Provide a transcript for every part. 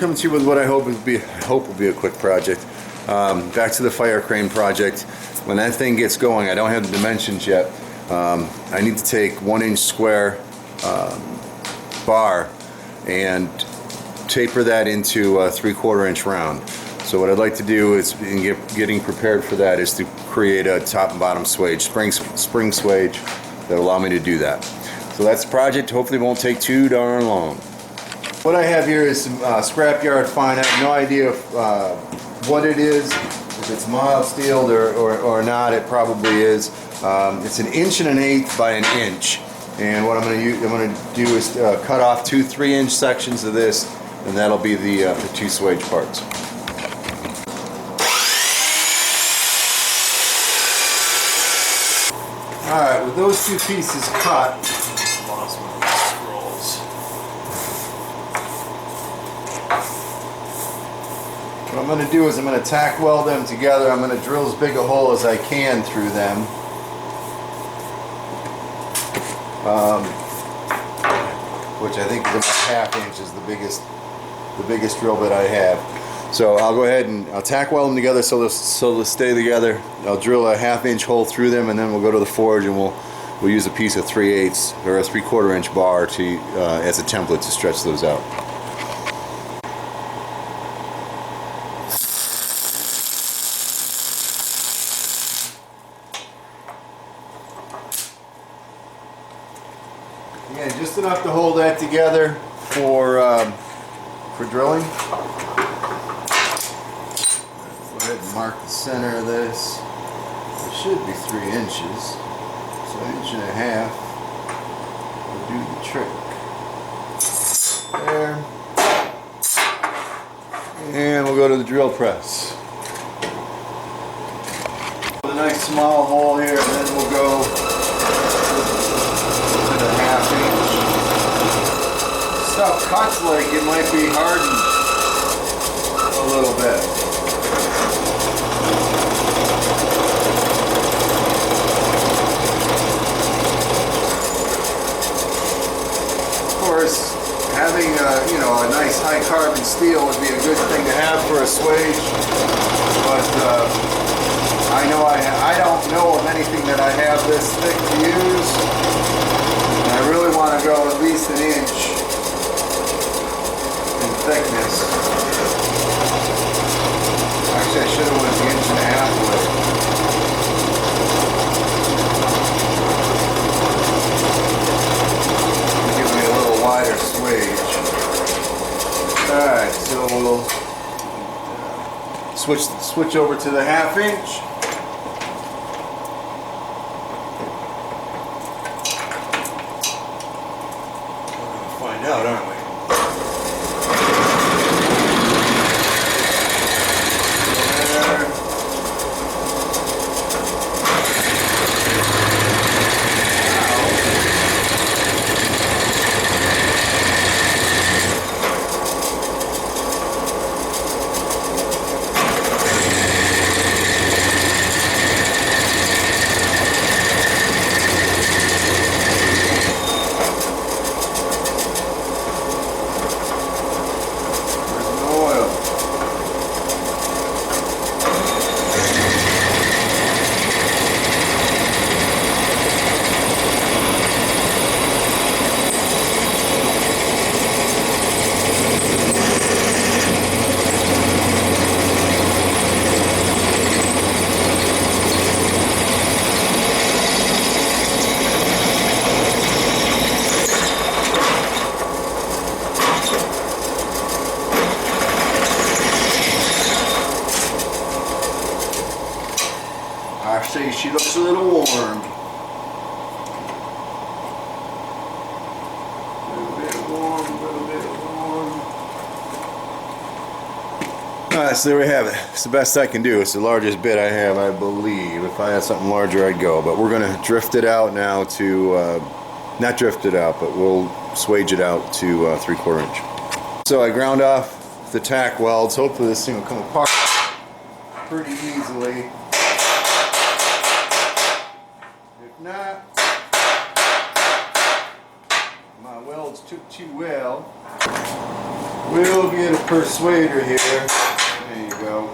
coming to you with what I hope will be a quick project. Back to the fire crane project. When that thing gets going, I don't have the dimensions yet. I need to take 1-inch square bar and taper that into a 3/4 inch round. So what I'd like to do is, in getting prepared for that, is to create a top and bottom swage, spring swage, that will allow me to do that. So that's the project. Hopefully it won't take too darn long. What I have here is some scrapyard fine. I have no idea what it is, if it's mild steeled or not. It probably is. It's 1 1/8 by 1 inch. And what I'm going to do is cut off 2 3-inch sections of this, and that'll be the 2 swage parts. Alright, with those 2 pieces cut, what I'm going to do is I'm going to tack weld them together. I'm going to drill as big a hole as I can through them. Which I think is about 1/2 inch is the biggest drill bit I have. So I'll go ahead and I'll tack weld them together so they'll stay together. I'll drill a 1/2 inch hole through them, and then we'll go to the forge and we'll use a piece of 3/8 or a 3/4 inch bar to as a template to stretch those out. Yeah, just enough to hold that together for drilling. Go ahead and mark the center of this. It should be 3 inches, so 1.5 inches will do the trick. There. And we'll go to the drill press. With a nice small hole here, and then we'll go to the 1/2 inch. Stuff cuts like it might be hardened a little bit. Of course, having a nice high carbon steel would be a good thing to have for a swage, but I don't know of anything that I have this thick to use. And I really want to go at least 1 inch in thickness. Actually, I should have went 1.5 inches with it. Give me a little wider swage. Alright, so we'll switch over to the 1/2 inch. We'll find out, aren't we? Actually, she looks a little warm. A little bit warm. Alright, so there we have it. It's the best I can do. It's the largest bit I have, I believe. If I had something larger, I'd go. But we're going to drift it out now to, not drift it out, but we'll swage it out to 3/4 inch. So I ground off the tack welds. Hopefully this thing will come apart pretty easily. If not, my welds took too well. We'll get a persuader here. There you go.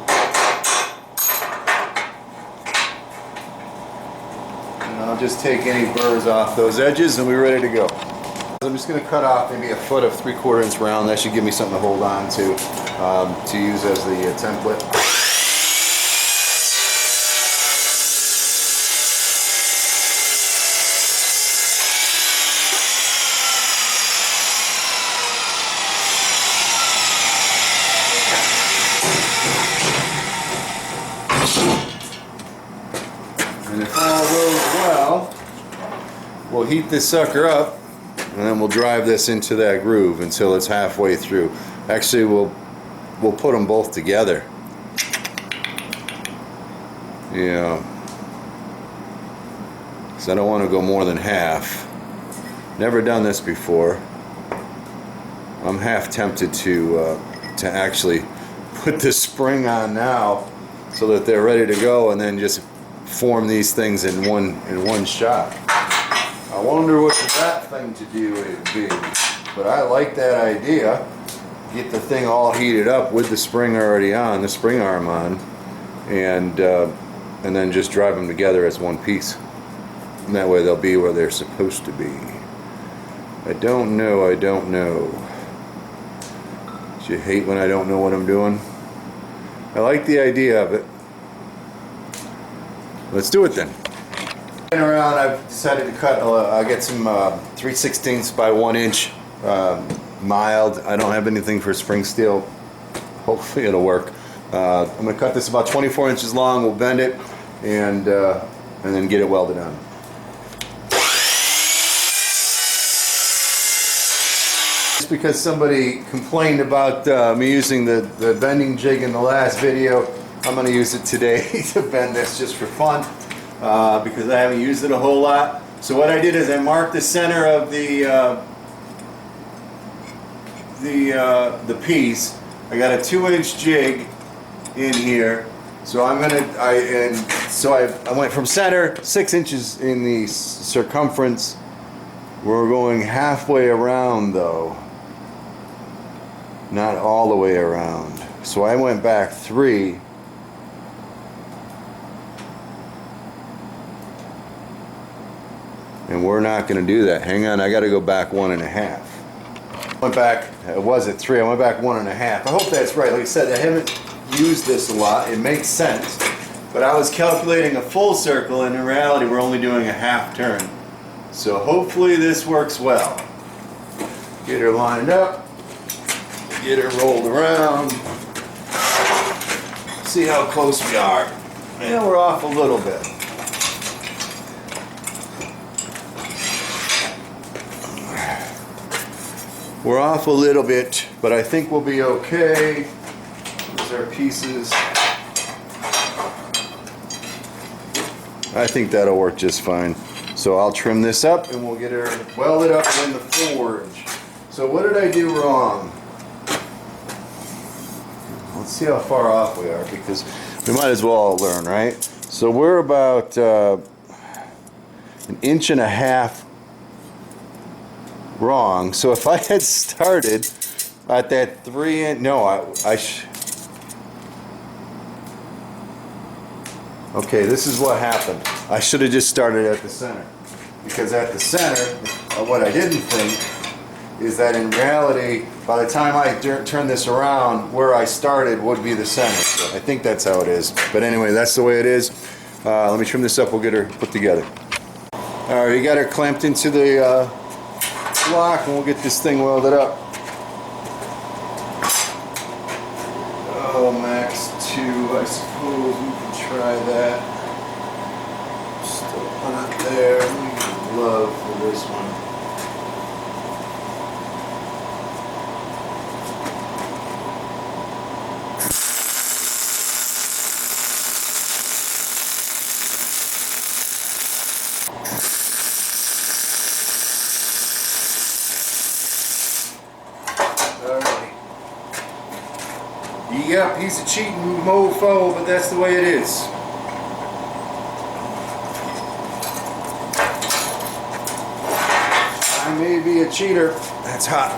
And I'll just take any burrs off those edges and we're ready to go. I'm just going to cut off maybe a foot of 3/4 inch round. That should give me something to hold on to use as the template. And if all goes well, we'll heat this sucker up and then we'll drive this into that groove until it's halfway through. Actually, we'll put them both together. Yeah. Because I don't want to go more than half. Never done this before. I'm half tempted to actually put this spring on now so that they're ready to go and then just form these things in one shot. I wonder what that thing to do would be, but I like that idea. Get the thing all heated up with the spring already on, the spring arm on, and then just drive them together as one piece. And that way they'll be where they're supposed to be. I don't know. Do you hate when I don't know what I'm doing? I like the idea of it. Let's do it then. Around, I've decided to cut. I get some 3/16 by 1 inch mild. I don't have anything for spring steel. Hopefully it'll work. I'm going to cut this about 24 inches long. We'll bend it and then get it welded on. Just because somebody complained about me using the bending jig in the last video, I'm going to use it today to bend this just for fun. Because I haven't used it a whole lot. So what I did is I marked the center of the piece. I got a 2-inch jig in here. So I went from center 6 inches in the circumference. We're going halfway around though, not all the way around. So I went back 3. And we're not going to do that. Hang on, I got to go back 1.5. Went back, it was at 3, I went back 1.5. I hope that's right. Like I said, I haven't used this a lot. It makes sense. But I was calculating a full circle, and in reality we're only doing a half turn. So hopefully this works well. Get her lined up. Get her rolled around. See how close we are. And we're off a little bit. We're off a little bit, but I think we'll be okay. These are pieces. I think that'll work just fine. So I'll trim this up and we'll get her welded up in the forge. So what did I do wrong? Let's see how far off we are, because we might as well learn, right? So we're about 1.5 inches wrong. So if I had started at that 3 inch, no, okay, this is what happened. I should have just started at the center, because at the center, what I didn't think is that in reality, by the time I turn this around, where I started would be the center. So I think that's how it is. But anyway, that's the way it is. Let me trim this up. We'll get her put together. All right, we got her clamped into the block, and we'll get this thing welded up. Oh, max 2, I suppose we can try that. Still on it there. We need glove for this one. Yeah, piece of cheating mofo, but that's the way it is. I made be a cheater. That's hot.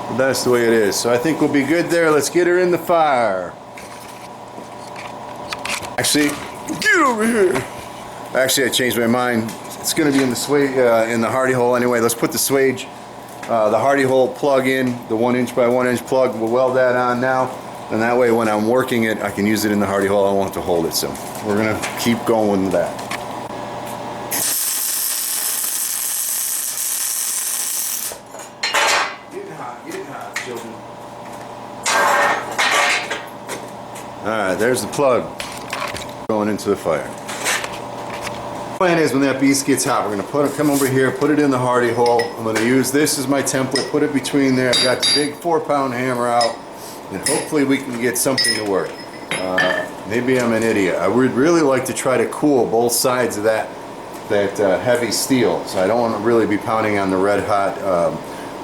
But that's the way it is. So I think we'll be good there. Let's get her in the fire. Actually, get over here. Actually, I changed my mind. It's going to be in the swage, in the hardy hole anyway. Let's put the swage, the hardy hole plug in, the 1 inch by 1 inch plug. We'll weld that on now. And that way when I'm working it, I can use it in the hardy hole. I won't have to hold it. So we're going to keep going with that. Getting hot, children. Alright, there's the plug going into the fire. Plan is when that beast gets hot, we're going to come over here, put it in the hardy hole. I'm going to use this as my template, put it between there. I've got the big 4-pound hammer out, and hopefully we can get something to work. Maybe I'm an idiot. I would really like to try to cool both sides of that heavy steel, so I don't want to really be pounding on the red hot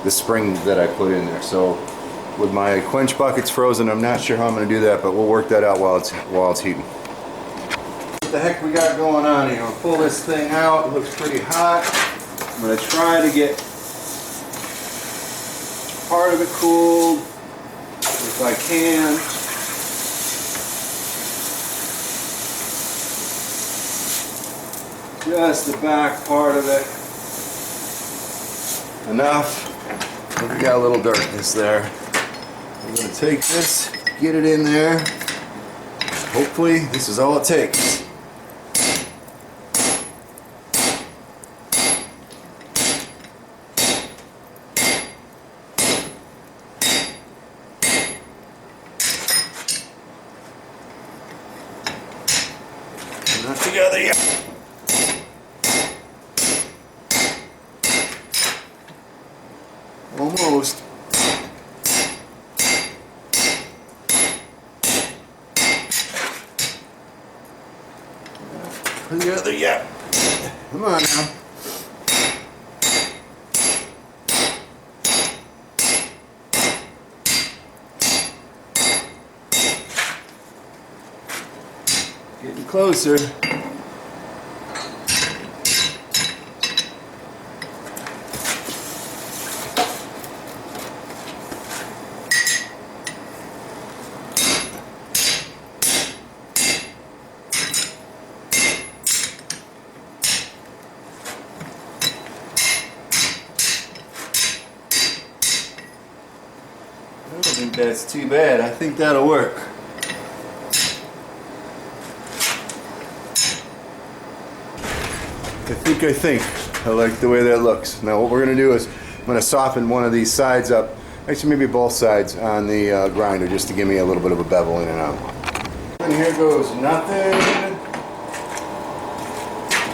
the spring that I put in there. So with my quench buckets frozen, I'm not sure how I'm going to do that, but we'll work that out while it's heating. What the heck we got going on here? I'll pull this thing out. It looks pretty hot. I'm going to try to get part of it cooled if I can. Just the back part of it. Enough. We got a little darkness there. I'm going to take this, get it in there. Hopefully this is all it takes. We're not together yet. Almost. Put the other, yeah. Come on now. Getting closer. I don't think that's too bad. I think that'll work. I think. I like the way that looks. Now what we're going to do is I'm going to soften one of these sides up. Actually maybe both sides on the grinder just to give me a little bit of a bevel in and out. And here goes nothing.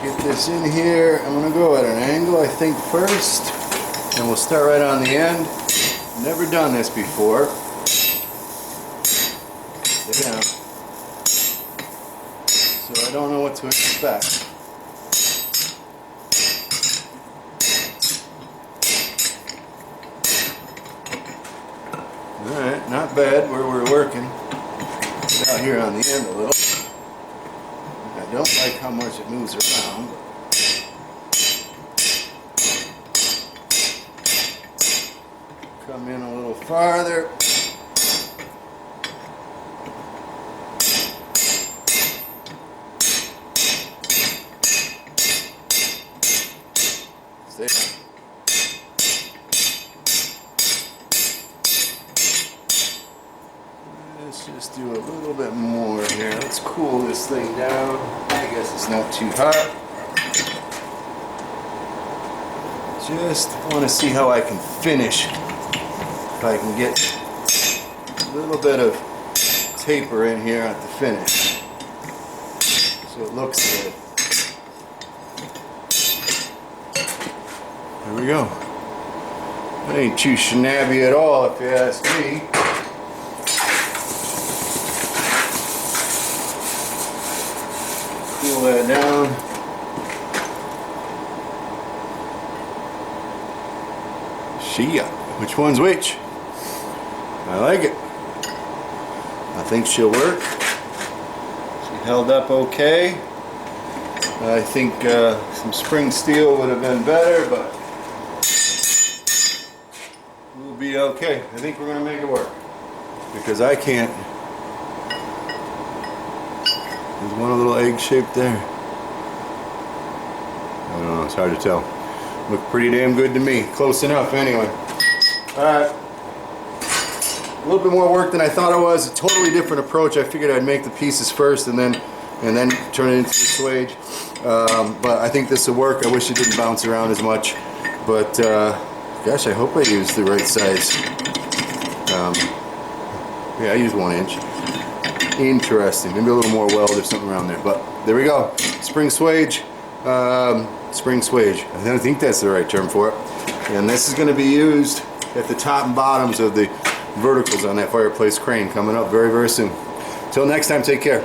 Get this in here. I'm going to go at an angle I think first. And we'll start right on the end. Never done this before. Yeah. So I don't know what to expect. Alright, not bad where we're working. Get out here on the end a little. I don't like how much it moves around. Come in a little farther. Stay on. Let's just do a little bit more here. Let's cool this thing down. I guess it's not too hot. Just want to see how I can finish. If I can get a little bit of taper in here at the finish, so it looks good. There we go. That ain't too shabby at all, if you ask me. Cool that down. Shia. Which one's which? I like it. I think she'll work. She held up okay. I think some spring steel would have been better, but Yeah, okay, I think we're gonna make it work. Because I can't. There's one little egg shape there. I don't know, it's hard to tell. Look pretty damn good to me. Close enough anyway. Alright. A little bit more work than I thought it was. A totally different approach. I figured I'd make the pieces first and then turn it into the swage. But I think this will work. I wish it didn't bounce around as much. But gosh, I hope I used the right size. Yeah, I used 1 inch. Interesting. Maybe a little more weld or something around there. But there we go. Spring swage. Spring swage. I don't think that's the right term for it. And this is going to be used at the top and bottoms of the verticals on that fireplace crane, coming up very, very soon. Till next time, take care.